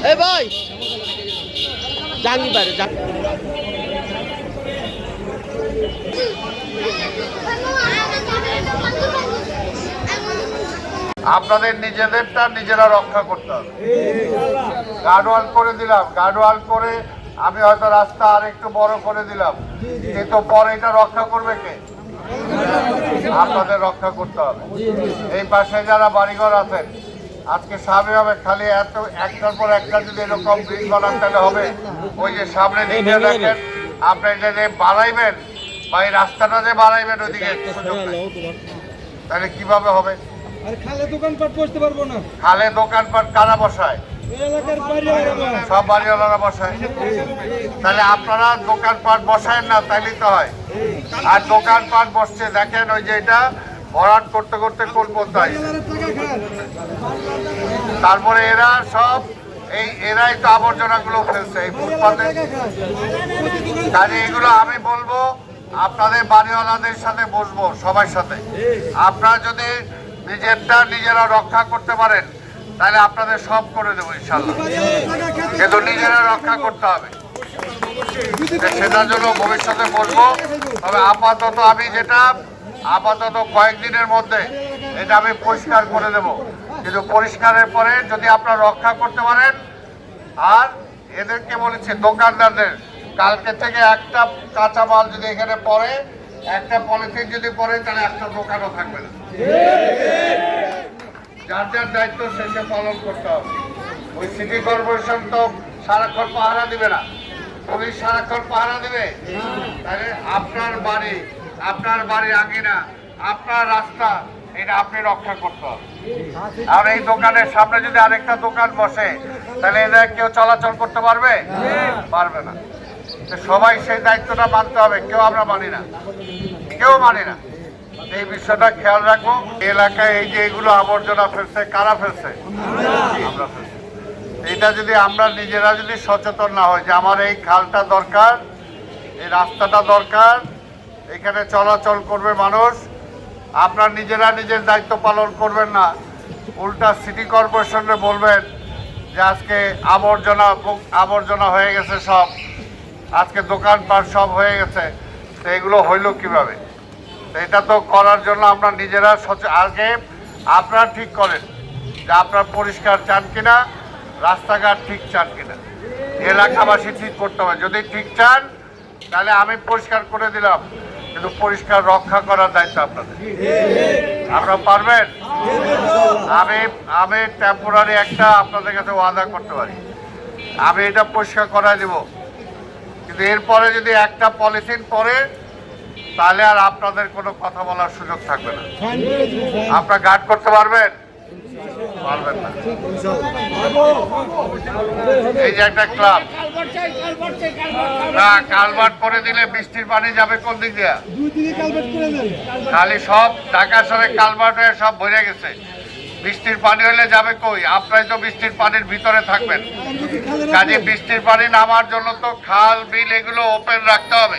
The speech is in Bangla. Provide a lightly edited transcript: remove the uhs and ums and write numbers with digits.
এই ভাই জাঙ্গি বাইরে আপনাদের নিজেদেরটা নিজেরা রক্ষা করতে হবে। গার্ডওয়াল করে দিলাম, গার্ডওয়াল করে আমি হয়তো রাস্তা আর একটু বড় করে দিলাম, কিন্তু পরে এটা রক্ষা করবে কে? আপনাদের রক্ষা করতে হবে। এই পাশে যারা বাড়িঘর আছেন আজকে স্বাভাবিকভাবে খালি এত একটার পর একটা যদি এরকম ব্রিজ বানান তাহলে হবে? ওই যে সামনে দিকে দেখেন আপনি এটা যে বাড়াইবেন বা এই রাস্তাটা যে বাড়াইবেন ওইদিকে তাহলে কিভাবে হবে? খালে দোকানপাট বসতে পারবো না। খালে দোকানপাট কারা বসায়? সব বাড়িওয়ালারা বসায়। তাহলে আপনারা দোকানপাট বসায় না, তাইলেই তো হয়। আর দোকানপাট বসছে দেখেন ওই যে এটা ভরাট করতে করতে কোন পর্যায়ে, তারপরে এরা সব এরাই তো আবর্জনাগুলো ফেলছে এই ফুটপাতে। কাজে এগুলো আমি বলবো আপনাদের বাড়িওয়ালাদের সাথে বসবো, সবার সাথে। আপনারা যদি নিজেরটা নিজেরা রক্ষা করতে পারেন তাহলে আপনাদের সব করে দেবো ইনশাল্লাহ, কিন্তু নিজেরা রক্ষা করতে হবে। সেটার জন্য ভবিষ্যতে বলবো। তবে আপাতত কয়েকদিনের মধ্যে এটা আমি পরিষ্কার করে দেব, কিন্তু পরিষ্কারের পরে যদি আপনারা রক্ষা করতে পারেন। আর এদেরকে বলেছি দোকানদারদের কালকে থেকে একটা কাঁচা মাল যদি এখানে পড়ে, একটা পলিথিন যদি পড়ে তাহলে একটা দোকানও থাকবে না। যার যার দায়িত্ব শেষে পালন করতে হবে। ওই সিটি কর্পোরেশন তো সারাক্ষণ পাহারা দিবে না, পুলিশ সারাক্ষণ পাহারা দিবে। তাহলে আপনার বাড়ি আঙিনা, আপনার রাস্তা, এটা আপনি রক্ষা করতে হবে। আর এই দোকানের সামনে যদি আরেকটা দোকান বসে তাহলে এদের কেউ চলাচল করতে পারবে? পারবে না। সবাই সেই দায়িত্বটা মানতে হবে। আমরা মানি না, কেউ মানি না। এই বিষয়টা খেয়াল রাখবো। এলাকায় এই যে এগুলো আবর্জনা ফেলছে, কারা ফেলছে? আমরা ফেলছি। এটা যদি আমরা নিজেরা যদি সচেতন না হই যে আমার এই খালটা দরকার, এই রাস্তাটা দরকার, এখানে চলাচল করবে মানুষ, আপনার নিজেরা নিজের দায়িত্ব পালন করবেন না, উল্টা সিটি কর্পোরেশনে বলবেন যে আজকে আবর্জনা হয়ে গেছে, সব আজকে দোকানপাট সব হয়ে গেছে, তো এগুলো হইল কিভাবে? এটা তো করার জন্য আমরা নিজেরা আগে আপনারা ঠিক করেন যে আপনার পরিষ্কার চান কিনা, রাস্তাঘাট ঠিক চান কিনা, এলাকাবাসী ঠিক করতে হবে। যদি ঠিক চান তাহলে আমি পরিষ্কার করে দিলাম, কিন্তু পরিষ্কার রক্ষা করার দায়িত্ব আপনাদের। আপনারা পারবেন? আমি টেম্পোরারি একটা আপনাদের কাছে ওয়াদা করতে পারি, আমি এটা পরিষ্কার করাই দেব, কিন্তু এরপরে যদি একটা পলিথিন পরে তাহলে আর আপনাদের কোনো কথা বলার সুযোগ থাকবে না। আপনারা গার্ড করতে পারবেন? পারবেন না। এই যে একটা ক্লাব না, কালভার্ট করে দিলে বৃষ্টির পানি যাবে কোন দিক দিয়ে? খালি সব ঢাকা শহরে কালভার্ট হয়ে সব ভরে গেছে, বৃষ্টির পানি হলে যাবে কই? আপনারাই তো বৃষ্টির পানির ভিতরে থাকবেন। কাজে বৃষ্টির পানি নামার জন্য তো খাল বিল এগুলো ওপেন রাখতে হবে।